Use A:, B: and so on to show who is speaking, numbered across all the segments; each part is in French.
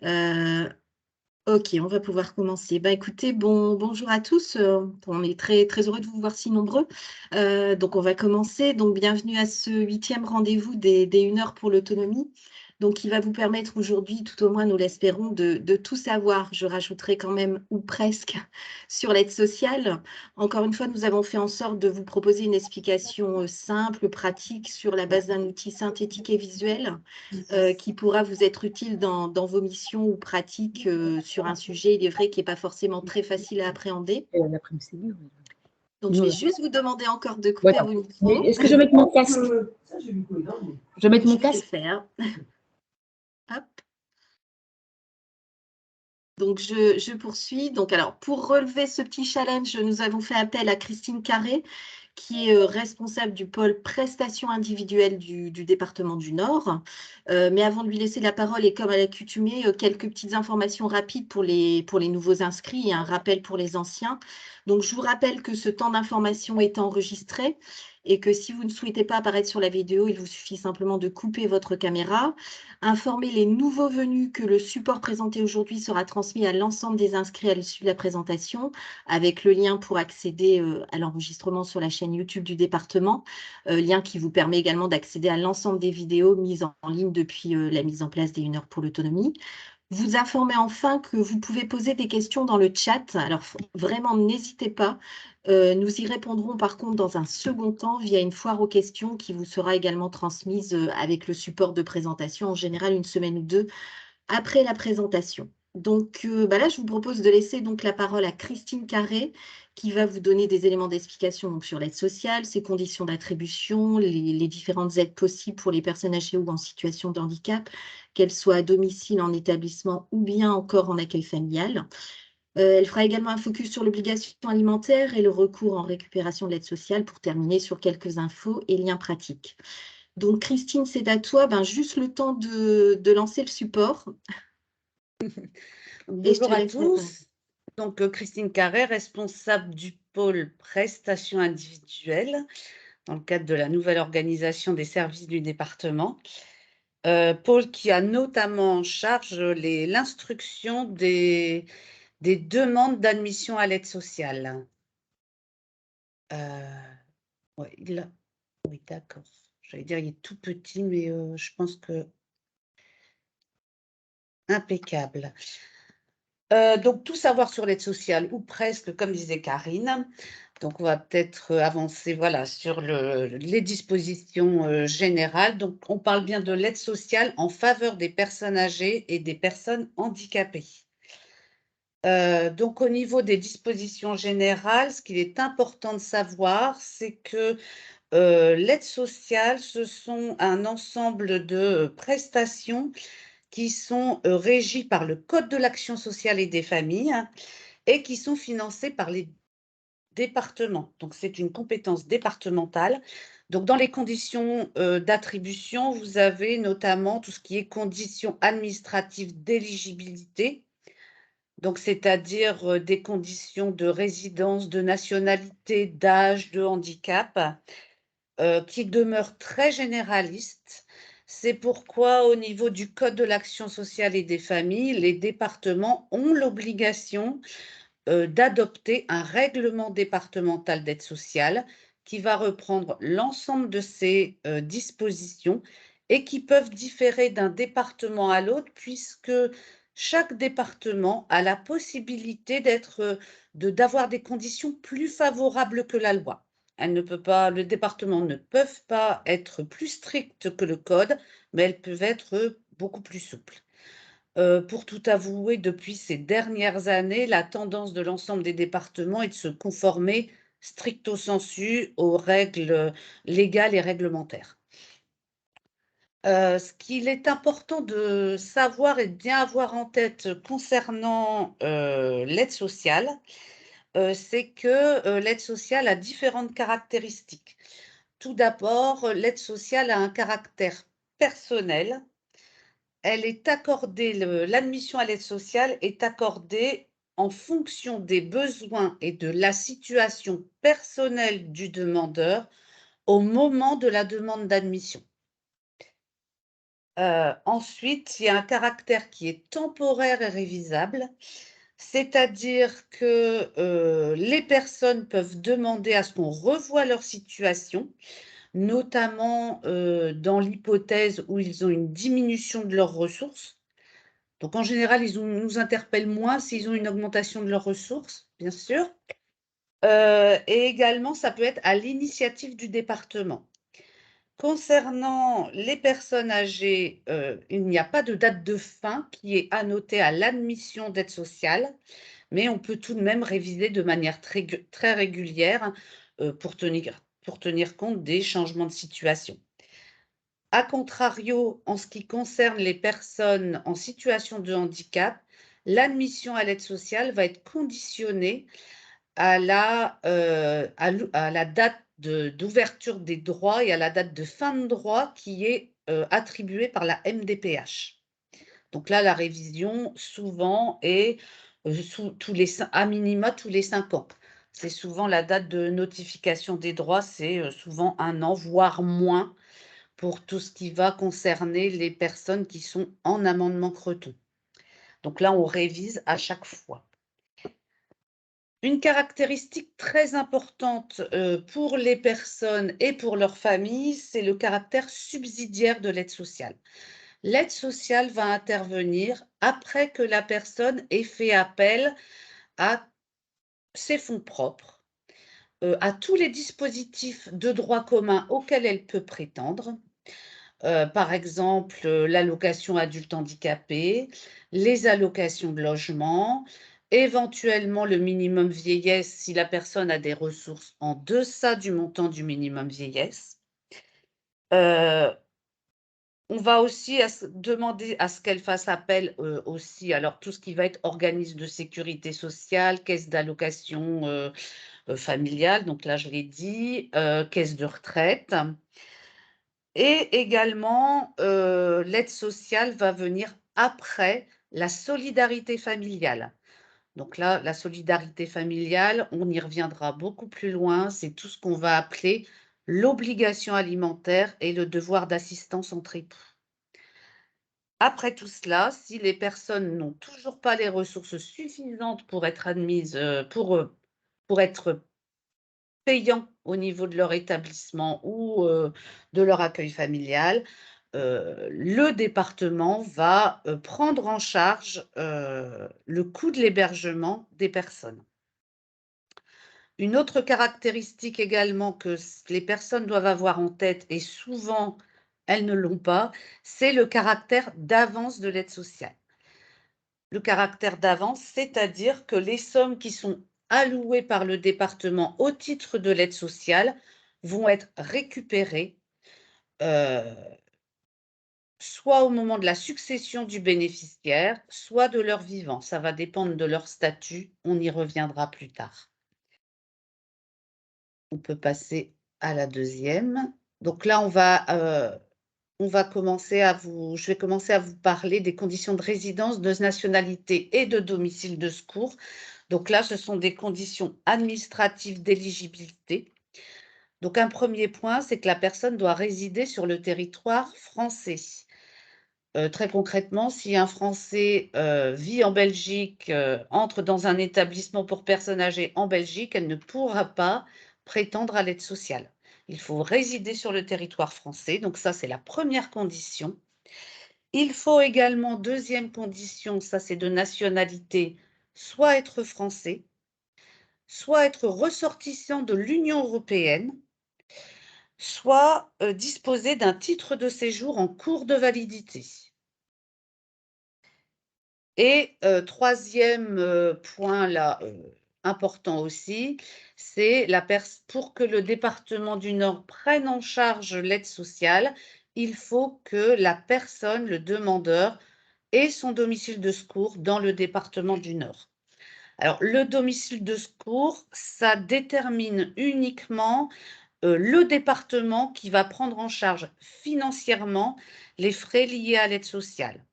A: Euh, ok, on va pouvoir commencer. Bah, écoutez, bonjour à tous. On est très heureux de vous voir si nombreux. Donc, on va commencer. Donc, bienvenue à ce 8e rendez-vous des 1 heure pour l'autonomie. Donc, qui va vous permettre aujourd'hui, tout au moins, nous l'espérons, de tout savoir. Je rajouterai quand même, ou presque, sur l'aide sociale. Encore une fois, nous avons fait en sorte de vous proposer une explication simple, pratique, sur la base d'un outil synthétique et visuel qui pourra vous être utile dans vos missions ou pratiques sur un sujet, il est vrai, qui n'est pas forcément très facile à appréhender. Donc, je vais juste vous demander encore de couper vos micros.
B: Est-ce que je vais mettre mon casque? Je vais mettre mon casque.
A: Faire. Hop. Donc, je poursuis. Donc, alors, pour relever ce petit challenge, nous avons fait appel à Christine Carré, qui est responsable du pôle prestations individuelles du département du Nord. Mais avant de lui laisser la parole, et comme à l'accoutumée, quelques petites informations rapides pour les nouveaux inscrits et un rappel pour les anciens. Donc, je vous rappelle que ce temps d'information est enregistré et que si vous ne souhaitez pas apparaître sur la vidéo, il vous suffit simplement de couper votre caméra. Informer les nouveaux venus que le support présenté aujourd'hui sera transmis à l'ensemble des inscrits à l'issue de la présentation, avec le lien pour accéder à l'enregistrement sur la chaîne YouTube du département, lien qui vous permet également d'accéder à l'ensemble des vidéos mises en ligne depuis la mise en place des 1 heure pour l'autonomie. Vous informer enfin que vous pouvez poser des questions dans le chat. Alors vraiment, n'hésitez pas. Nous y répondrons par contre dans un second temps via une foire aux questions qui vous sera également transmise avec le support de présentation, en général 1 semaine ou 2 après la présentation. Donc là, je vous propose de laisser donc la parole à Christine Carré, qui va vous donner des éléments d'explication sur l'aide sociale, ses conditions d'attribution, les différentes aides possibles pour les personnes âgées ou en situation de handicap, qu'elles soient à domicile, en établissement ou bien encore en accueil familial. Elle fera également un focus sur l'obligation alimentaire et le recours en récupération de l'aide sociale pour terminer sur quelques infos et liens pratiques. Donc Christine, c'est à toi, juste le temps de lancer le support.
B: Bonjour à tous. Donc, Christine Carré, responsable du pôle prestations individuelles dans le cadre de la nouvelle organisation des services du département. Pôle qui a notamment en charge l'instruction des demandes d'admission à l'aide sociale. Ouais, oui, d'accord. J'allais dire, il est tout petit, mais je pense que impeccable. Donc, tout savoir sur l'aide sociale, ou presque, comme disait Karine. Donc, on va peut-être avancer voilà, sur les dispositions générales. Donc, on parle bien de l'aide sociale en faveur des personnes âgées et des personnes handicapées. Donc, au niveau des dispositions générales, ce qu'il est important de savoir, c'est que l'aide sociale, ce sont un ensemble de prestations qui sont régies par le Code de l'action sociale et des familles et qui sont financées par les départements. Donc, c'est une compétence départementale. Donc, dans les conditions d'attribution, vous avez notamment tout ce qui est conditions administratives d'éligibilité. Donc, c'est-à-dire des conditions de résidence, de nationalité, d'âge, de handicap, qui demeurent très généralistes. C'est pourquoi, au niveau du Code de l'action sociale et des familles, les départements ont l'obligation d'adopter un règlement départemental d'aide sociale qui va reprendre l'ensemble de ces dispositions et qui peuvent différer d'un département à l'autre puisque chaque département a la possibilité d'avoir des conditions plus favorables que la loi. Le département ne peuvent pas être plus strictes que le code, mais elles peuvent être beaucoup plus souples. Pour tout avouer, depuis ces dernières années, la tendance de l'ensemble des départements est de se conformer stricto sensu aux règles légales et réglementaires. Ce qu'il est important de savoir et de bien avoir en tête concernant l'aide sociale, c'est que l'aide sociale a différentes caractéristiques. Tout d'abord, l'aide sociale a un caractère personnel. Elle est accordée, l'admission à l'aide sociale est accordée en fonction des besoins et de la situation personnelle du demandeur au moment de la demande d'admission. Ensuite, il y a un caractère qui est temporaire et révisable, c'est-à-dire que les personnes peuvent demander à ce qu'on revoie leur situation, notamment dans l'hypothèse où ils ont une diminution de leurs ressources. Donc, en général, nous interpellent moins s'ils ont une augmentation de leurs ressources, bien sûr. Et également, ça peut être à l'initiative du département. Concernant les personnes âgées, il n'y a pas de date de fin qui est annotée à l'admission d'aide sociale, mais on peut tout de même réviser de manière très régulière pour tenir compte des changements de situation. A contrario, en ce qui concerne les personnes en situation de handicap, l'admission à l'aide sociale va être conditionnée à la date d'ouverture des droits et à la date de fin de droit qui est attribuée par la MDPH. Donc là, la révision, souvent, est à minima tous les 5 ans. C'est souvent la date de notification des droits, c'est souvent 1 an, voire moins, pour tout ce qui va concerner les personnes qui sont en amendement Creton. Donc là, on révise à chaque fois. Une caractéristique très importante pour les personnes et pour leurs familles, c'est le caractère subsidiaire de l'aide sociale. L'aide sociale va intervenir après que la personne ait fait appel à ses fonds propres, à tous les dispositifs de droit commun auxquels elle peut prétendre, par exemple, l'allocation adulte handicapé, les allocations de logement, éventuellement le minimum vieillesse si la personne a des ressources en deçà du montant du minimum vieillesse. On va aussi demander à ce qu'elle fasse appel aussi, alors tout ce qui va être organisme de sécurité sociale, caisse d'allocation familiale, donc là je l'ai dit, caisse de retraite. Et également, l'aide sociale va venir après la solidarité familiale. Donc là, la solidarité familiale, on y reviendra beaucoup plus loin, c'est tout ce qu'on va appeler l'obligation alimentaire et le devoir d'assistance entre époux. Après tout cela, si les personnes n'ont toujours pas les ressources suffisantes pour être admises, pour être payants au niveau de leur établissement ou de leur accueil familial, le département va prendre en charge le coût de l'hébergement des personnes. Une autre caractéristique également que les personnes doivent avoir en tête, et souvent elles ne l'ont pas, c'est le caractère d'avance de l'aide sociale. Le caractère d'avance, c'est-à-dire que les sommes qui sont allouées par le département au titre de l'aide sociale vont être récupérées soit au moment de la succession du bénéficiaire, soit de leur vivant. Ça va dépendre de leur statut, on y reviendra plus tard. On peut passer à la deuxième. Donc là, je vais commencer à vous parler des conditions de résidence, de nationalité et de domicile de secours. Donc là, ce sont des conditions administratives d'éligibilité. Donc un premier point, c'est que la personne doit résider sur le territoire français. Très concrètement, si un Français vit en Belgique, entre dans un établissement pour personnes âgées en Belgique, elle ne pourra pas prétendre à l'aide sociale. Il faut résider sur le territoire français, donc ça, c'est la première condition. Il faut également, deuxième condition, ça c'est de nationalité, soit être français, soit être ressortissant de l'Union européenne, soit disposer d'un titre de séjour en cours de validité. Et troisième point là, important aussi, c'est pour que le département du Nord prenne en charge l'aide sociale, il faut que la personne, le demandeur, ait son domicile de secours dans le département du Nord. Alors, le domicile de secours, ça détermine uniquement le département qui va prendre en charge financièrement les frais liés à l'aide sociale.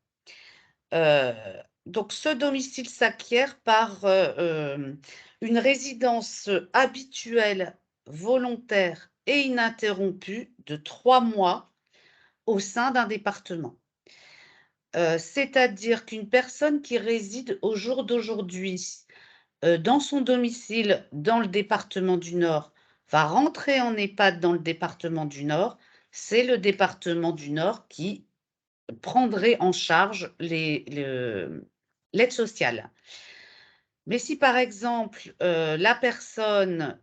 B: Donc, ce domicile s'acquiert par une résidence habituelle, volontaire et ininterrompue de 3 mois au sein d'un département. c'est-à-dire qu'une personne qui réside au jour d'aujourd'hui dans son domicile dans le département du Nord va rentrer en EHPAD dans le département du Nord, c'est le département du Nord qui prendrait en charge l'aide sociale. Mais si par exemple la personne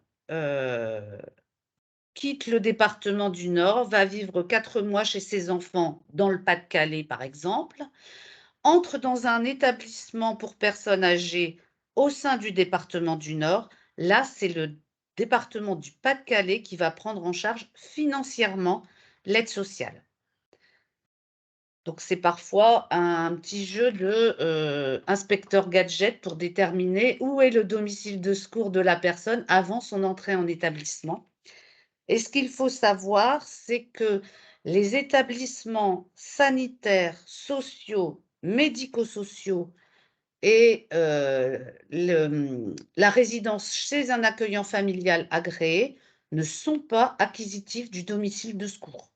B: quitte le département du Nord, va vivre 4 mois chez ses enfants dans le Pas-de-Calais par exemple, entre dans un établissement pour personnes âgées au sein du département du Nord, là, c'est le département du Pas-de-Calais qui va prendre en charge financièrement l'aide sociale. Donc, c'est parfois un petit jeu de inspecteur gadget pour déterminer où est le domicile de secours de la personne avant son entrée en établissement. Et ce qu'il faut savoir, c'est que les établissements sanitaires, sociaux, médico-sociaux et la résidence chez un accueillant familial agréé ne sont pas acquisitifs du domicile de secours.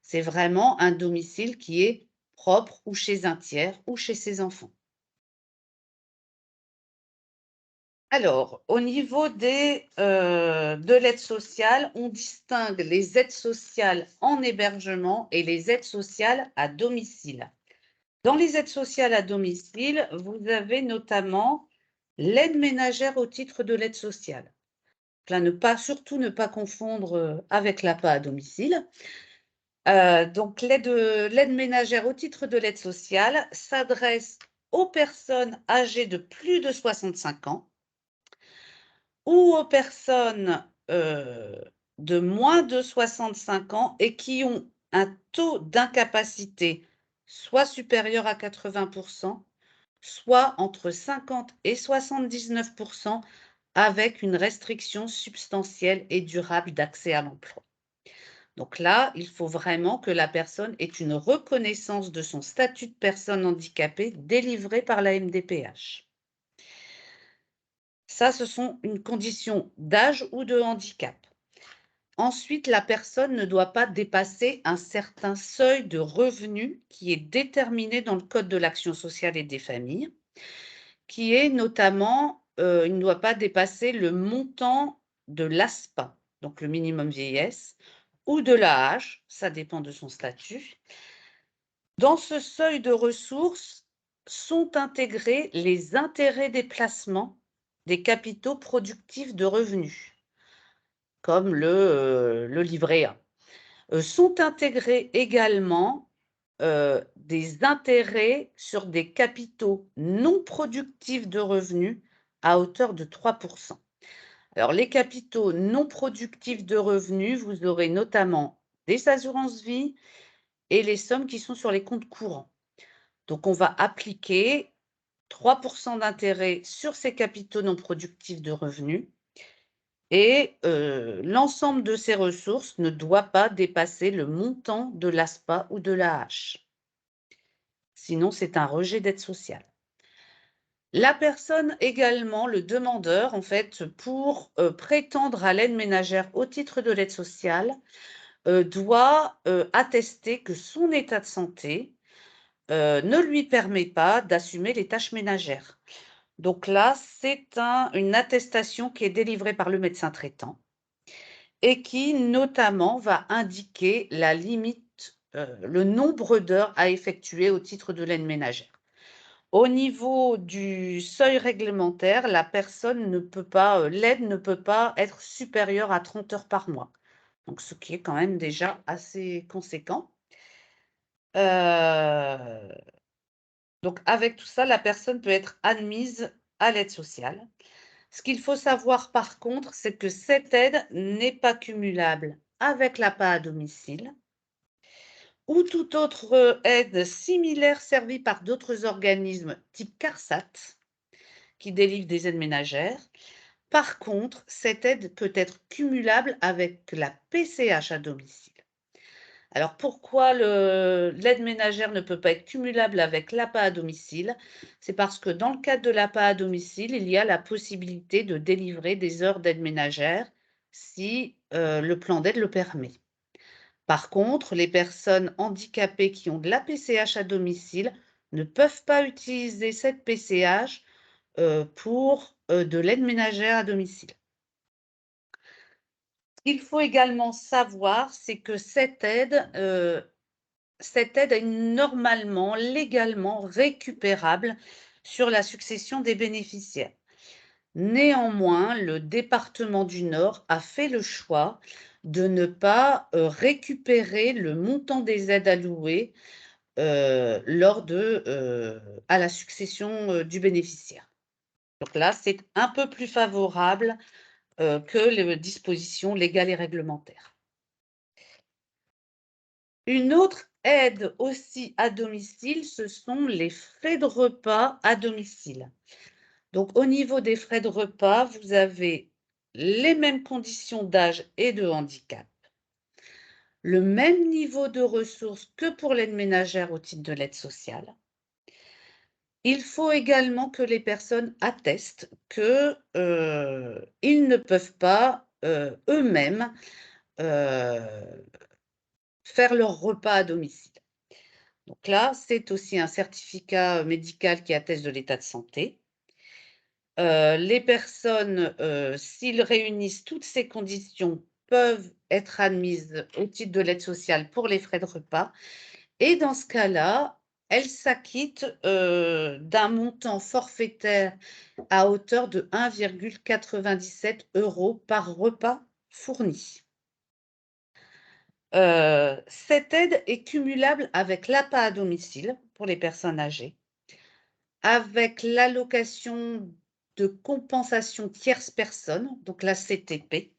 B: C'est vraiment un domicile qui est propre ou chez un tiers ou chez ses enfants. Alors, au niveau de l'aide sociale, on distingue les aides sociales en hébergement et les aides sociales à domicile. Dans les aides sociales à domicile, vous avez notamment l'aide ménagère au titre de l'aide sociale. Là, surtout ne pas confondre avec l'APA à domicile. Donc, l'aide ménagère au titre de l'aide sociale s'adresse aux personnes âgées de plus de 65 ans ou aux personnes de moins de 65 ans et qui ont un taux d'incapacité soit supérieur à 80%, soit entre 50 et 79%, avec une restriction substantielle et durable d'accès à l'emploi. Donc là, il faut vraiment que la personne ait une reconnaissance de son statut de personne handicapée délivrée par la MDPH. Ça, ce sont une condition d'âge ou de handicap. Ensuite, la personne ne doit pas dépasser un certain seuil de revenus qui est déterminé dans le Code de l'action sociale et des familles, qui est notamment, il ne doit pas dépasser le montant de l'ASPA, donc le minimum vieillesse, ou de l'AH, ça dépend de son statut. Dans ce seuil de ressources sont intégrés les intérêts des placements des capitaux productifs de revenus, comme le livret A. Sont intégrés également des intérêts sur des capitaux non productifs de revenus à hauteur de 3%. Alors, les capitaux non productifs de revenus, vous aurez notamment des assurances-vie et les sommes qui sont sur les comptes courants. Donc, on va appliquer 3% d'intérêt sur ces capitaux non productifs de revenus et l'ensemble de ces ressources ne doit pas dépasser le montant de l'ASPA ou de l'AH. Sinon, c'est un rejet d'aide sociale. La personne également, le demandeur, en fait, pour prétendre à l'aide ménagère au titre de l'aide sociale, doit attester que son état de santé ne lui permet pas d'assumer les tâches ménagères. Donc là, c'est une attestation qui est délivrée par le médecin traitant et qui notamment va indiquer la limite, le nombre d'heures à effectuer au titre de l'aide ménagère. Au niveau du seuil réglementaire, la personne ne peut pas, l'aide ne peut pas être supérieure à 30 heures par mois. Donc, ce qui est quand même déjà assez conséquent. Donc, avec tout ça, la personne peut être admise à l'aide sociale. Ce qu'il faut savoir par contre, c'est que cette aide n'est pas cumulable avec l'APA à domicile ou toute autre aide similaire servie par d'autres organismes type CARSAT qui délivrent des aides ménagères. Par contre, cette aide peut être cumulable avec la PCH à domicile. Alors pourquoi l'aide ménagère ne peut pas être cumulable avec l'APA à domicile? C'est parce que dans le cadre de l'APA à domicile, il y a la possibilité de délivrer des heures d'aide ménagère si le plan d'aide le permet. Par contre, les personnes handicapées qui ont de la PCH à domicile ne peuvent pas utiliser cette PCH pour de l'aide ménagère à domicile. Ce qu'il faut également savoir, c'est que cette aide est normalement, légalement récupérable sur la succession des bénéficiaires. Néanmoins, le département du Nord a fait le choix de ne pas récupérer le montant des aides allouées à la succession du bénéficiaire. Donc là, c'est un peu plus favorable que les dispositions légales et réglementaires. Une autre aide aussi à domicile, ce sont les frais de repas à domicile. Donc, au niveau des frais de repas, vous avez les mêmes conditions d'âge et de handicap, le même niveau de ressources que pour l'aide ménagère au titre de l'aide sociale. Il faut également que les personnes attestent qu'ils ne peuvent pas eux-mêmes faire leur repas à domicile. Donc là, c'est aussi un certificat médical qui atteste de l'état de santé. Les personnes, s'ils réunissent toutes ces conditions, peuvent être admises au titre de l'aide sociale pour les frais de repas et dans ce cas-là, elles s'acquittent, d'un montant forfaitaire à hauteur de 1,97 € par repas fourni. Cette aide est cumulable avec l'APA à domicile pour les personnes âgées, avec l'allocation de compensation tierce personne, donc la CTP,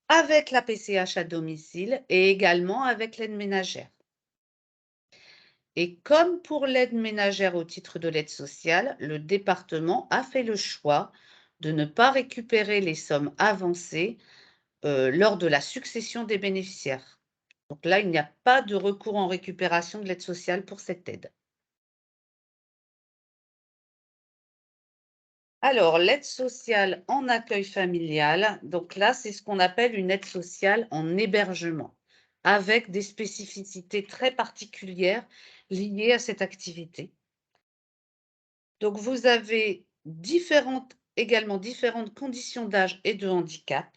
B: avec la PCH à domicile et également avec l'aide ménagère. Et comme pour l'aide ménagère au titre de l'aide sociale, le département a fait le choix de ne pas récupérer les sommes avancées lors de la succession des bénéficiaires. Donc là, il n'y a pas de recours en récupération de l'aide sociale pour cette aide. Alors, l'aide sociale en accueil familial, donc là, c'est ce qu'on appelle une aide sociale en hébergement, avec des spécificités très particulières liées à cette activité. Donc, vous avez également différentes conditions d'âge et de handicap.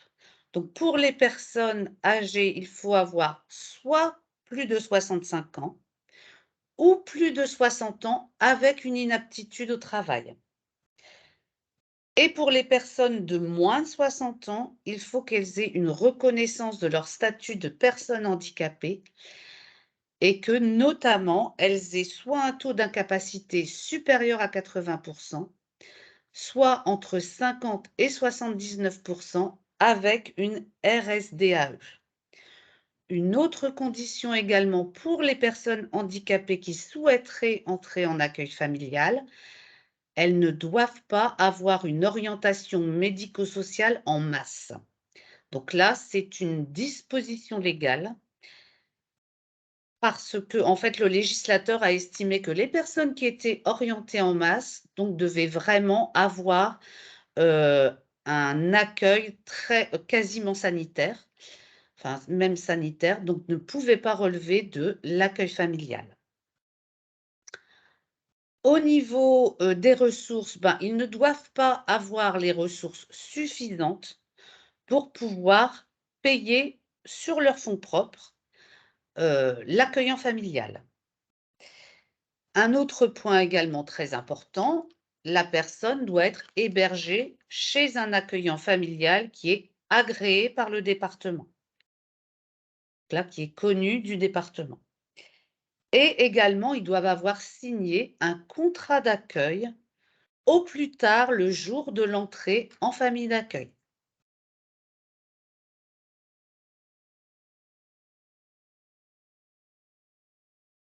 B: Donc, pour les personnes âgées, il faut avoir soit plus de 65 ans ou plus de 60 ans avec une inaptitude au travail. Et pour les personnes de moins de 60 ans, il faut qu'elles aient une reconnaissance de leur statut de personne handicapée et que, notamment, elles aient soit un taux d'incapacité supérieur à 80%, soit entre 50 et 79% avec une RSDAE. Une autre condition également pour les personnes handicapées qui souhaiteraient entrer en accueil familial, elles ne doivent pas avoir une orientation médico-sociale en masse. Donc là, c'est une disposition légale parce que, en fait, le législateur a estimé que les personnes qui étaient orientées en masse, donc, devaient vraiment avoir un accueil quasiment sanitaire, enfin même sanitaire, donc ne pouvaient pas relever de l'accueil familial. Au niveau des ressources, ben, ils ne doivent pas avoir les ressources suffisantes pour pouvoir payer sur leurs fonds propres l'accueillant familial. Un autre point également très important, la personne doit être hébergée chez un accueillant familial qui est agréé par le département, là, qui est connu du département. Et également, ils doivent avoir signé un contrat d'accueil au plus tard le jour de l'entrée en famille d'accueil.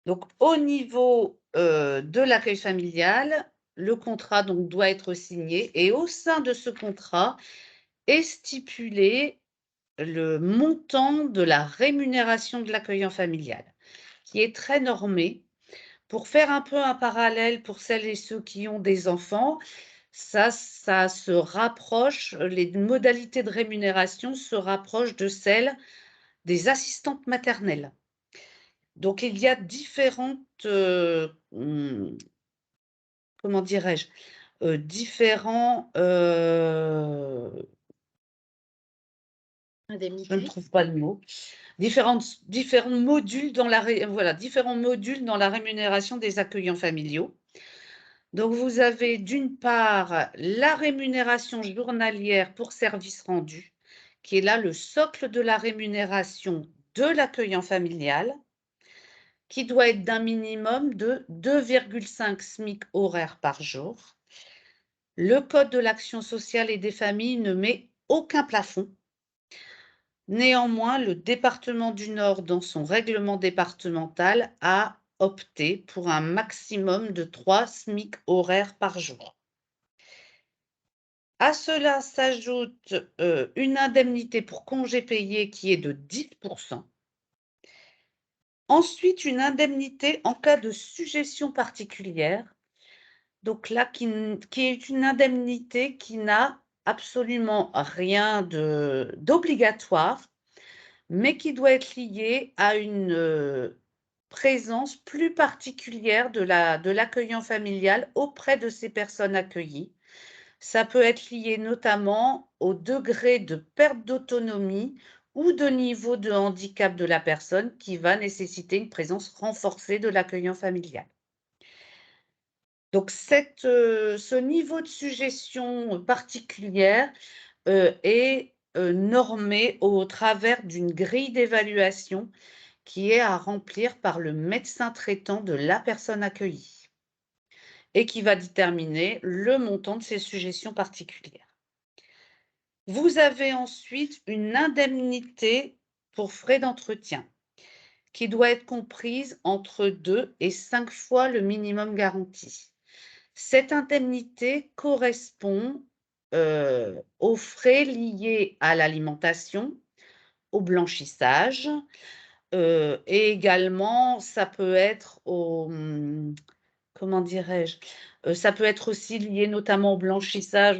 B: Donc, au niveau de l'accueil familial, le contrat donc, doit être signé et au sein de ce contrat est stipulé le montant de la rémunération de l'accueillant familial, qui est très normé. Pour faire un peu un parallèle pour celles et ceux qui ont des enfants, ça se rapproche, les modalités de rémunération se rapprochent de celles des assistantes maternelles. Donc, il y a différentes, comment dirais-je, différents, je ne
A: Indemnité.
B: trouve pas le mot, différents modules dans voilà, différents modules dans la rémunération des accueillants familiaux. Donc, vous avez d'une part la rémunération journalière pour service rendu, qui est là le socle de la rémunération de l'accueillant familial, qui doit être d'un minimum de 2,5 SMIC horaires par jour. Le Code de l'action sociale et des familles ne met aucun plafond. Néanmoins, le département du Nord, dans son règlement départemental, a opté pour un maximum de 3 SMIC horaires par jour. À cela s'ajoute une indemnité pour congé payé qui est de 10%. Ensuite, une indemnité en cas de sujétion particulière. Donc là, qui est une indemnité qui n'a absolument rien d'obligatoire, mais qui doit être liée à une présence plus particulière de l'accueillant familial auprès de ces personnes accueillies. Ça peut être lié notamment au degré de perte d'autonomie ou de niveau de handicap de la personne qui va nécessiter une présence renforcée de l'accueillant familial. Donc ce niveau de suggestion particulière est normé au travers d'une grille d'évaluation qui est à remplir par le médecin traitant de la personne accueillie et qui va déterminer le montant de ces suggestions particulières. Vous avez ensuite une indemnité pour frais d'entretien qui doit être comprise entre 2 et 5 fois le minimum garanti. Cette indemnité correspond aux frais liés à l'alimentation, au blanchissage, et également ça peut être comment dirais-je? Ça peut être aussi lié notamment au blanchissage.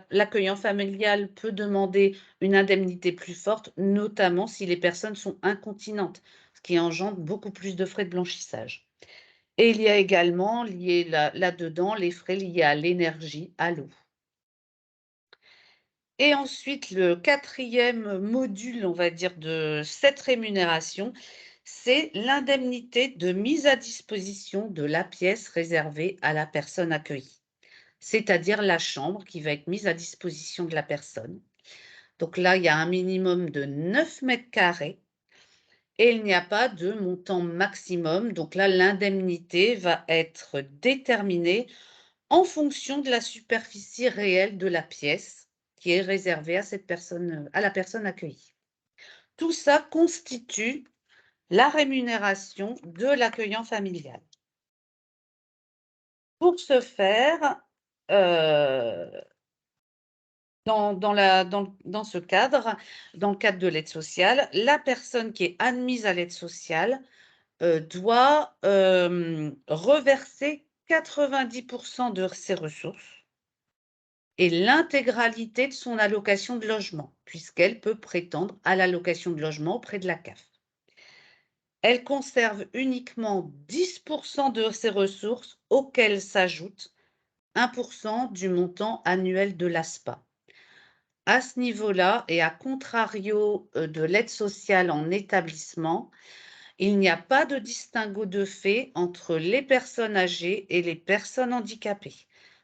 B: L'accueillant familial peut demander une indemnité plus forte, notamment si les personnes sont incontinentes, ce qui engendre beaucoup plus de frais de blanchissage. Et il y a également lié là-dedans les frais liés à l'énergie, à l'eau. Et ensuite, le 4e module, on va dire, de cette rémunération, c'est l'indemnité de mise à disposition de la pièce réservée à la personne accueillie, c'est-à-dire la chambre qui va être mise à disposition de la personne. Donc là, il y a un minimum de 9 mètres carrés et il n'y a pas de montant maximum. Donc là, l'indemnité va être déterminée en fonction de la superficie réelle de la pièce qui est réservée à cette personne, à la personne accueillie. Tout ça constitue la rémunération de l'accueillant familial. Pour ce faire, dans ce cadre, dans le cadre de l'aide sociale, la personne qui est admise à l'aide sociale doit reverser 90% de ses ressources et l'intégralité de son allocation de logement, puisqu'elle peut prétendre à l'allocation de logement auprès de la CAF. Elle conserve uniquement 10% de ses ressources auxquelles s'ajoute 1% du montant annuel de l'ASPA. À ce niveau-là, et à contrario de l'aide sociale en établissement, il n'y a pas de distinguo de fait entre les personnes âgées et les personnes handicapées.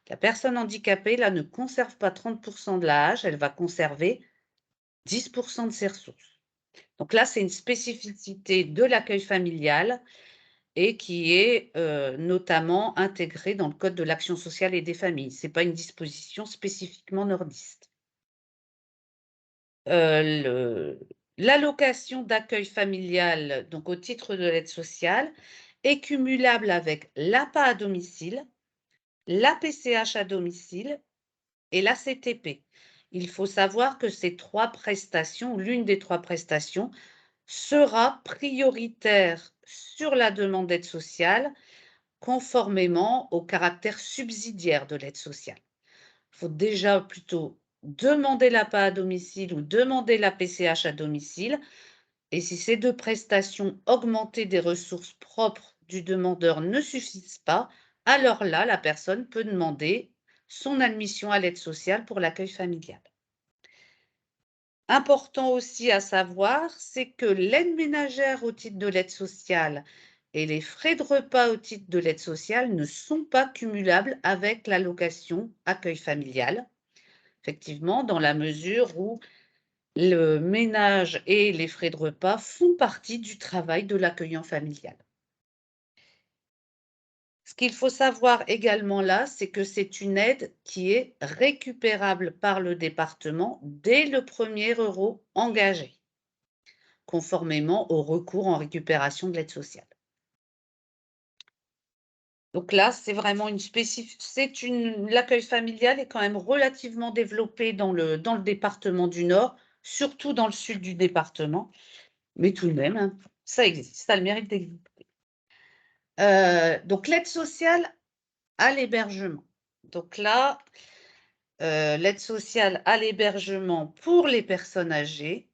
B: La personne handicapée, là, ne conserve pas 30% de l'âge, elle va conserver 10% de ses ressources. Donc là, c'est une spécificité de l'accueil familial et qui est notamment intégrée dans le Code de l'action sociale et des familles. Ce n'est pas une disposition spécifiquement nordiste. L'allocation d'accueil familial, donc au titre de l'aide sociale, est cumulable avec l'APA à domicile, la PCH à domicile et la CTP. Il faut savoir que ces 3 prestations, l'une des 3 prestations, sera prioritaire sur la demande d'aide sociale, conformément au caractère subsidiaire de l'aide sociale. Il faut déjà plutôt demander l'APA à domicile ou demander la PCH à domicile Et si ces deux prestations augmentées des ressources propres du demandeur ne suffisent pas, alors là, la personne peut demander son admission à l'aide sociale pour l'accueil familial. Important aussi à savoir, c'est que l'aide ménagère au titre de l'aide sociale et les frais de repas au titre de l'aide sociale ne sont pas cumulables avec l'allocation accueil familial. Effectivement, dans la mesure où le ménage et les frais de repas font partie du travail de l'accueillant familial. Ce qu'il faut savoir également là, c'est que c'est une aide qui est récupérable par le département dès le premier euro engagé, conformément au recours en récupération de l'aide sociale. Donc là, c'est vraiment une l'accueil familial est quand même relativement développé dans le département du Nord, surtout dans le sud du département, mais tout de même, hein, ça existe, ça a le mérite d'exister. Donc l'aide sociale à l'hébergement. Donc là, l'aide sociale à l'hébergement pour les personnes âgées.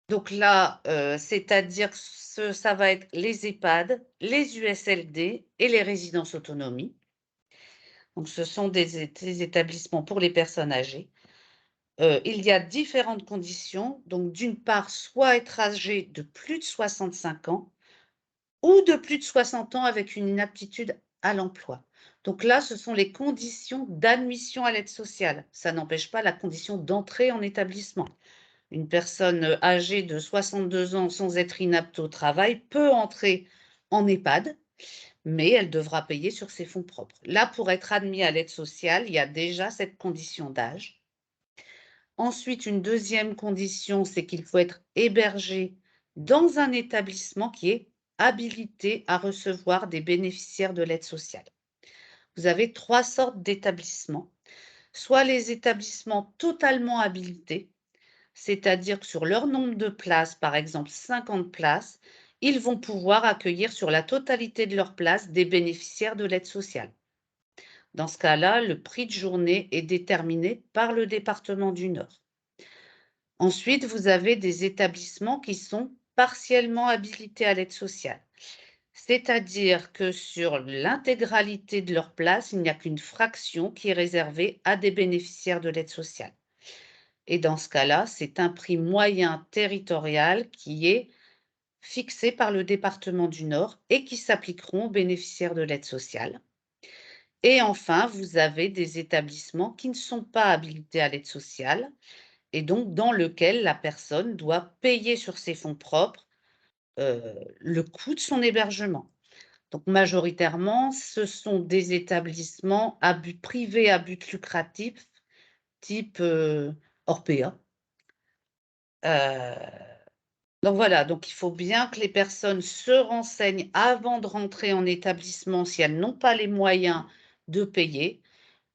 B: Donc là, c'est-à-dire ça va être les EHPAD, les USLD et les résidences autonomie. Donc ce sont des établissements pour les personnes âgées. Il y a différentes conditions. Donc d'une part, soit être âgé de plus de 65 ans ou de plus de 60 ans avec une inaptitude à l'emploi. Donc là, ce sont les conditions d'admission à l'aide sociale. Ça n'empêche pas la condition d'entrée en établissement. Une personne âgée de 62 ans sans être inapte au travail peut entrer en EHPAD, mais elle devra payer sur ses fonds propres. Là, pour être admis à l'aide sociale, il y a déjà cette condition d'âge. Ensuite, une deuxième condition, c'est qu'il faut être hébergé dans un établissement qui est habilité à recevoir des bénéficiaires de l'aide sociale. Vous avez 3 sortes d'établissements. Soit les établissements totalement habilités, c'est-à-dire que sur leur nombre de places, par exemple 50 places, ils vont pouvoir accueillir sur la totalité de leurs places des bénéficiaires de l'aide sociale. Dans ce cas-là, le prix de journée est déterminé par le département du Nord. Ensuite, vous avez des établissements qui sont partiellement habilités à l'aide sociale. C'est-à-dire que sur l'intégralité de leurs places, il n'y a qu'une fraction qui est réservée à des bénéficiaires de l'aide sociale. Et dans ce cas-là, c'est un prix moyen territorial qui est fixé par le département du Nord et qui s'appliqueront aux bénéficiaires de l'aide sociale. Et enfin, vous avez des établissements qui ne sont pas habilités à l'aide sociale et donc dans lequel la personne doit payer sur ses fonds propres le coût de son hébergement. Donc majoritairement, ce sont des établissements à but privé, à but lucratif, type Orpea. Donc voilà, donc il faut bien que les personnes se renseignent avant de rentrer en établissement si elles n'ont pas les moyens de payer,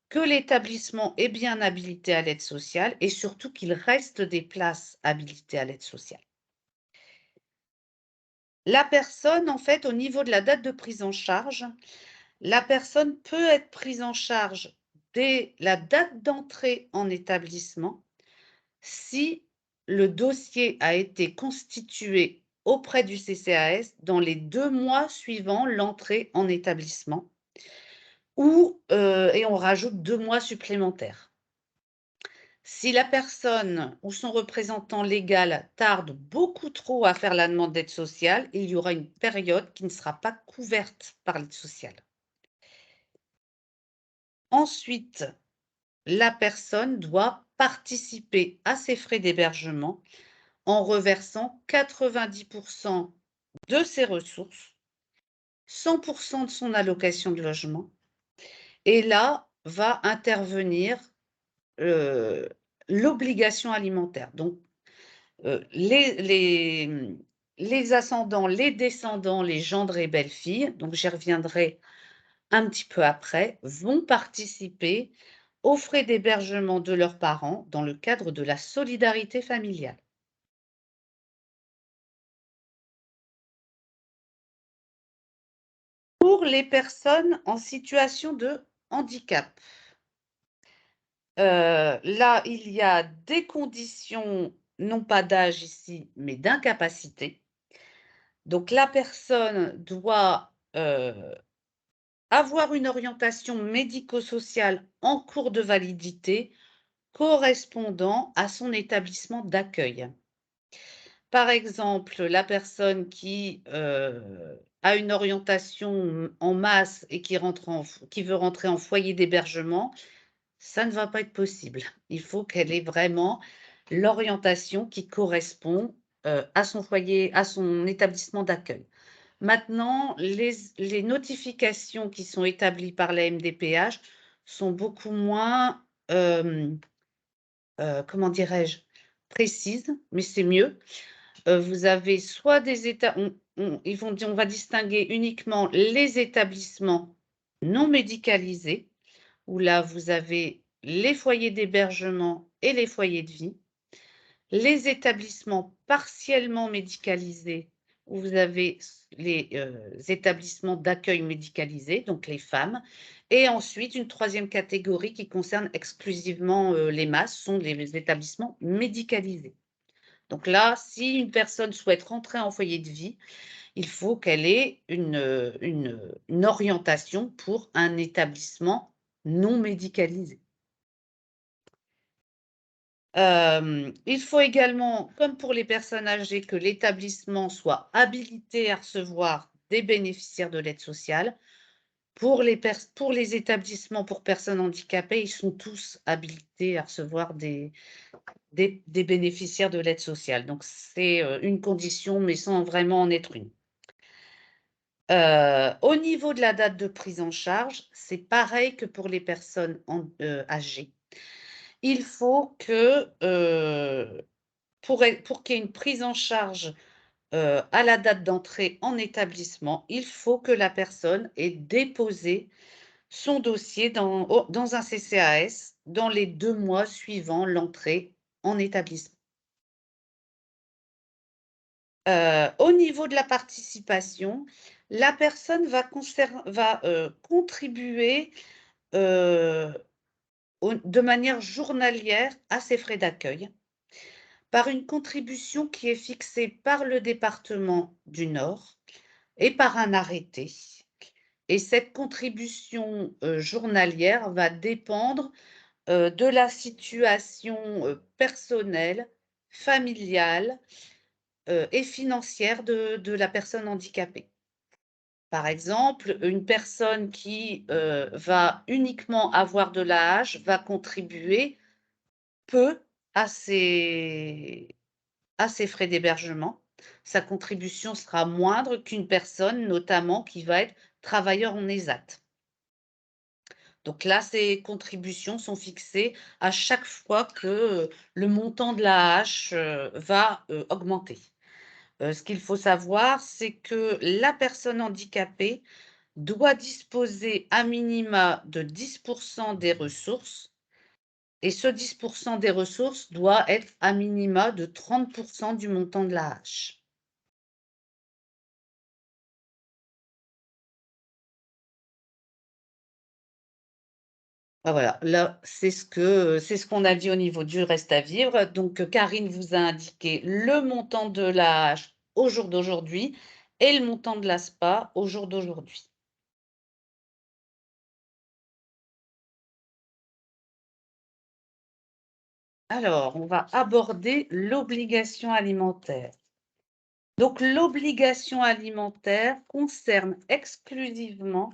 B: que l'établissement est bien habilité à l'aide sociale et surtout qu'il reste des places habilitées à l'aide sociale. La personne, en fait, au niveau de la date de prise en charge, la personne peut être prise en charge dès la date d'entrée en établissement si le dossier a été constitué auprès du CCAS dans les 2 mois suivant l'entrée en établissement et on rajoute 2 mois supplémentaires. Si la personne ou son représentant légal tarde beaucoup trop à faire la demande d'aide sociale, il y aura une période qui ne sera pas couverte par l'aide sociale. Ensuite, la personne doit participer à ses frais d'hébergement en reversant 90% de ses ressources, 100% de son allocation de logement. Et là va intervenir l'obligation alimentaire. Donc, les ascendants, les descendants, les gendres et belles-filles, donc j'y reviendrai un petit peu après, vont participer aux frais d'hébergement de leurs parents dans le cadre de la solidarité familiale. Pour les personnes en situation de handicap, là, il y a des conditions non pas d'âge ici, mais d'incapacité. Donc la personne doit, avoir une orientation médico-sociale en cours de validité correspondant à son établissement d'accueil. Par exemple, la personne qui, a une orientation, en masse et qui veut rentrer en foyer d'hébergement, ça ne va pas être possible. Il faut qu'elle ait vraiment l'orientation qui correspond, à son foyer, à son établissement d'accueil. Maintenant, les notifications qui sont établies par la MDPH sont beaucoup moins, comment dirais-je? Précises, mais c'est mieux. Vous avez soit des états ils vont dire on va distinguer uniquement les établissements non médicalisés, où là, vous avez les foyers d'hébergement et les foyers de vie. Les établissements partiellement médicalisés, où vous avez les établissements d'accueil médicalisés, donc les femmes. Et ensuite, une troisième catégorie qui concerne exclusivement les MAS, sont les établissements médicalisés. Donc là, si une personne souhaite rentrer en foyer de vie, il faut qu'elle ait une orientation pour un établissement non médicalisé. Il faut également, comme pour les personnes âgées, que l'établissement soit habilité à recevoir des bénéficiaires de l'aide sociale. Pour les établissements pour personnes handicapées, ils sont tous habilités à recevoir des bénéficiaires de l'aide sociale. Donc c'est, une condition, mais sans vraiment en être une. Au niveau de la date de prise en charge, c'est pareil que pour les personnes âgées. Il faut que, pour qu'il y ait une prise en charge, à la date d'entrée en établissement, il faut que la personne ait déposé son dossier dans un CCAS dans les 2 mois suivant l'entrée en établissement. Au niveau de la participation, la personne va contribuer, heu, de manière journalière à ses frais d'accueil par une contribution qui est fixée par le département du Nord et par un arrêté. Et cette contribution, journalière va dépendre, de la situation, personnelle, familiale, et financière de la personne handicapée. Par exemple, une personne qui, va uniquement avoir de l'AAH va contribuer peu à ses frais d'hébergement. Sa contribution sera moindre qu'une personne, notamment, qui va être travailleur en ESAT. Donc là, ces contributions sont fixées à chaque fois que, le montant de l'AAH, va, augmenter. Ce qu'il faut savoir, c'est que la personne handicapée doit disposer à minima de 10 des ressources et ce 10 des ressources doit être à minima de 30 du montant de l'AAH. Bah, voilà, là, c'est ce qu'on a dit au niveau du reste à vivre. Donc, Karine vous a indiqué le montant de l'AAH au jour d'aujourd'hui et le montant de l'ASPA au jour d'aujourd'hui. Alors, on va aborder l'obligation alimentaire. Donc, l'obligation alimentaire concerne exclusivement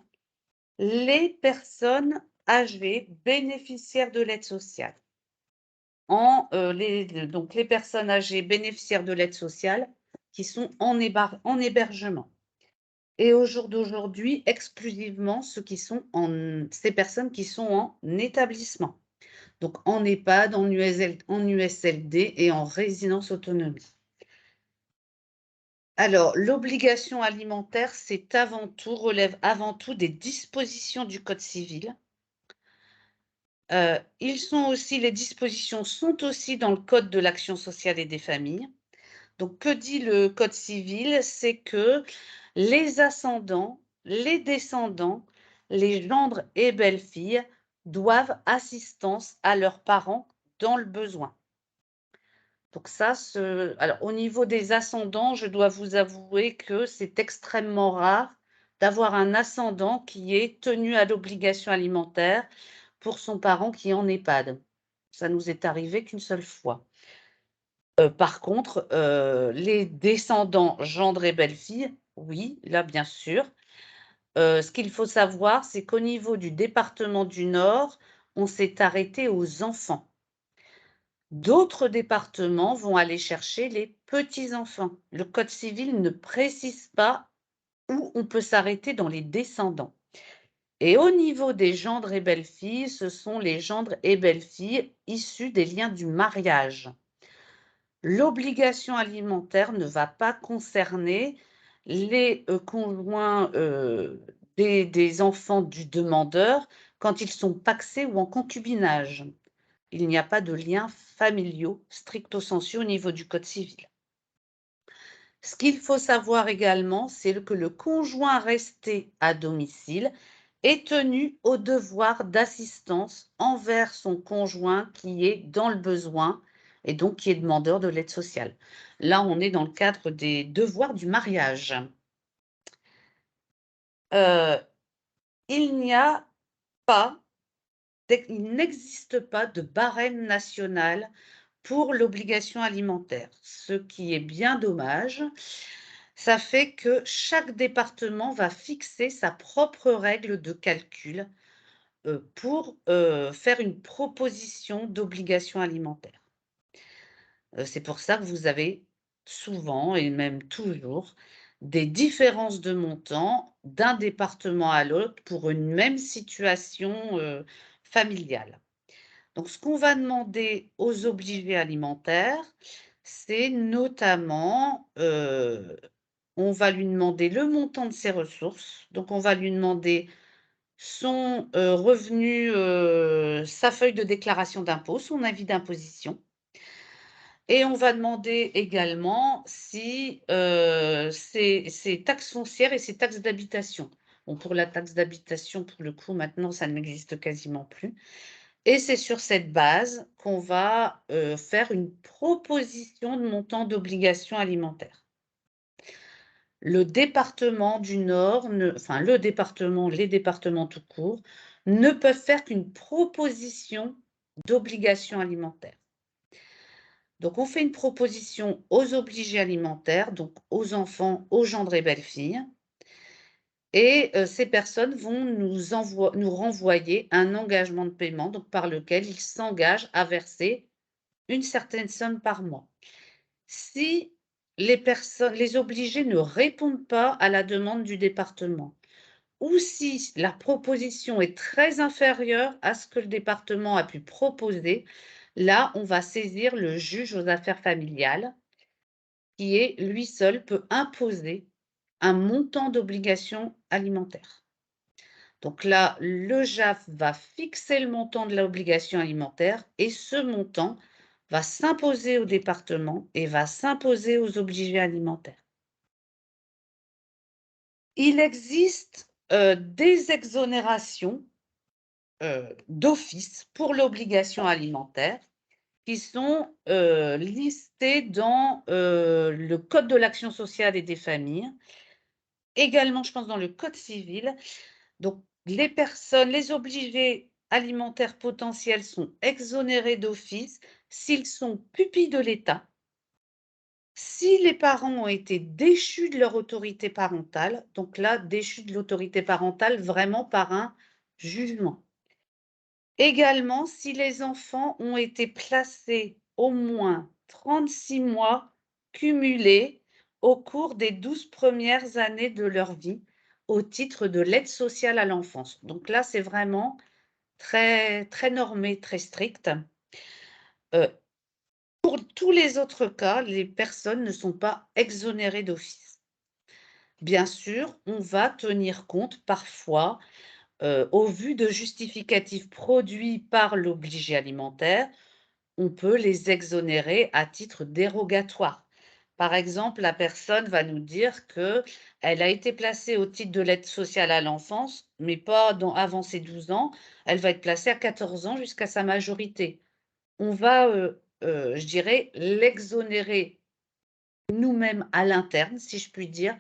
B: les personnes âgées bénéficiaires de l'aide sociale. Donc, les personnes âgées bénéficiaires de l'aide sociale qui sont en hébergement. Et au jour d'aujourd'hui, exclusivement ces personnes qui sont en établissement. Donc en EHPAD, en USLD et en résidence autonomie. Alors, l'obligation alimentaire, relève avant tout des dispositions du Code civil. Les dispositions sont aussi dans le Code de l'action sociale et des familles. Donc, que dit le Code civil? C'est que les ascendants, les descendants, les gendres et belles-filles doivent assistance à leurs parents dans le besoin. Donc ça, alors au niveau des ascendants, je dois vous avouer que c'est extrêmement rare d'avoir un ascendant qui est tenu à l'obligation alimentaire pour son parent qui est en EHPAD. Ça nous est arrivé qu'une seule fois. Par contre, les descendants gendre et belle-fille, oui, là bien sûr. Ce qu'il faut savoir, c'est qu'au niveau du département du Nord, on s'est arrêté aux enfants. D'autres départements vont aller chercher les petits-enfants. Le code civil ne précise pas où on peut s'arrêter dans les descendants. Et au niveau des gendres et belles-filles, ce sont les gendres et belles-filles issus des liens du mariage. L'obligation alimentaire ne va pas concerner les conjoints des enfants du demandeur quand ils sont pacsés ou en concubinage. Il n'y a pas de liens familiaux stricto sensu au niveau du code civil. Ce qu'il faut savoir également, c'est que le conjoint resté à domicile est tenu au devoir d'assistance envers son conjoint qui est dans le besoin et donc qui est demandeur de l'aide sociale. Là, on est dans le cadre des devoirs du mariage. Euh, il n'y a pas, il n'existe pas de barème national pour l'obligation alimentaire, ce qui est bien dommage. Ça fait que chaque département va fixer sa propre règle de calcul pour faire une proposition d'obligation alimentaire. C'est pour ça que vous avez souvent et même toujours des différences de montant d'un département à l'autre pour une même situation familiale. Donc, ce qu'on va demander aux obligés alimentaires, c'est notamment, on va lui demander le montant de ses ressources. Donc, on va lui demander son revenu, sa feuille de déclaration d'impôt, son avis d'imposition. Et on va demander également si ses taxes foncières et ses taxes d'habitation. Bon, pour la taxe d'habitation, pour le coup, maintenant, ça n'existe quasiment plus. Et c'est sur cette base qu'on va faire une proposition de montant d'obligation alimentaire. Le département du Nord, enfin le département, les départements tout court, ne peuvent faire qu'une proposition d'obligation alimentaire. Donc on fait une proposition aux obligés alimentaires, donc aux enfants, aux gendres et belles-filles. Et ces personnes vont nous renvoyer un engagement de paiement, donc par lequel ils s'engagent à verser une certaine somme par mois. Si les obligés ne répondent pas à la demande du département, ou si la proposition est très inférieure à ce que le département a pu proposer, là, on va saisir le juge aux affaires familiales, qui est lui seul peut imposer un montant d'obligation alimentaire. Donc là, le JAF va fixer le montant de l'obligation alimentaire et ce montant va s'imposer au département et va s'imposer aux obligés alimentaires. Il existe des exonérations d'office pour l'obligation alimentaire qui sont listées dans le Code de l'action sociale et des familles, également, je pense, dans le Code civil. Donc, les obligés alimentaires potentiels sont exonérés d'office s'ils sont pupilles de l'État, si les parents ont été déchus de leur autorité parentale, donc là, déchus de l'autorité parentale vraiment par un jugement. Également, si les enfants ont été placés au moins 36 mois cumulés au cours des 12 premières années de leur vie au titre de l'aide sociale à l'enfance. Donc là, c'est vraiment très, très normé, très strict. Pour tous les autres cas, les personnes ne sont pas exonérées d'office. Bien sûr, on va tenir compte parfois, au vu de justificatifs produits par l'obligé alimentaire, on peut les exonérer à titre dérogatoire. Par exemple, la personne va nous dire qu'elle a été placée au titre de l'aide sociale à l'enfance, mais pas avant ses 12 ans. Elle va être placée à 14 ans jusqu'à sa majorité. On va je dirais, l'exonérer nous-mêmes à l'interne, si je puis dire.